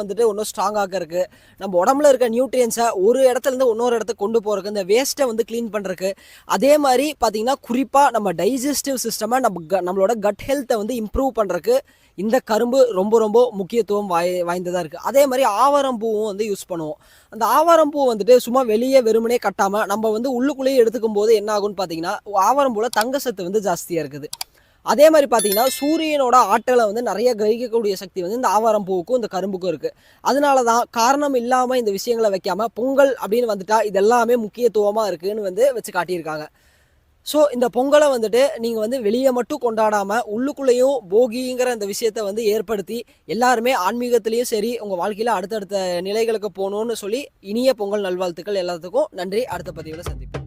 வந்துட்டு இன்னும் ஸ்ட்ராங் ஆக்கிறதுக்கு, நம்ம உடம்புல இருக்க நியூட்ரியன்ஸை ஒரு இடத்துலேருந்து இன்னொரு இடத்துக்கு கொண்டு போகிறதுக்கு, இந்த வேஸ்ட்டை வந்து க்ளீன் பண்ணுறதுக்கு, அதே மாதிரி பார்த்தீங்கன்னா குறிப்பாக நம்ம டைஜஸ்டிவ் சிஸ்டமை நம்மளோட கட் ஹெல்த்தை வந்து இம்ப்ரூவ் பண்ணுறதுக்கு இந்த கரும்பு ரொம்ப ரொம்ப முக்கியத்துவம் வாய்ந்ததாக இருக்குது. அதே மாதிரி ஆவாரம்பூவும் வந்து யூஸ் பண்ணுவோம். அந்த ஆவாரம்பூ வந்துட்டு சும்மா வெளியே வெறுமனே கட்டாமல் நம்ம வந்து உள்ளுக்குள்ளேயே எடுத்துக்கும் போது என்ன ஆகும்னு பார்த்தீங்கன்னா, ஆவாரம்பூவில் தங்க சத்து வந்து ஜாஸ்தியாக இருக்குது. அதே மாதிரி பார்த்தீங்கன்னா, சூரியனோட ஆற்றலை வந்து நிறைய கிரகிக்கக்கூடிய சக்தி வந்து இந்த ஆவாரம் பூவுக்கும் இந்த கரும்புக்கும் இருக்குது. அதனால தான் காரணம் இல்லாமல் இந்த விஷயங்களை வைக்காமல் பொங்கல் அப்படின்னு வந்துட்டா இது எல்லாமே முக்கியத்துவமாக இருக்குதுன்னு வந்து வச்சு காட்டியிருக்காங்க. ஸோ இந்த பொங்கலை வந்துட்டு நீங்கள் வந்து வெளியே மட்டும் கொண்டாடாமல் உள்ளுக்குள்ளேயும் போகிங்கிற இந்த விஷயத்தை வந்து ஏற்படுத்தி எல்லாருமே ஆன்மீகத்திலையும் சரி உங்கள் வாழ்க்கையில் அடுத்தடுத்த நிலைகளுக்கு போகணுன்னு சொல்லி இனிய பொங்கல் நல்வாழ்த்துக்கள் எல்லாத்துக்கும். நன்றி. அடுத்த பதிவில் சந்திப்போம்.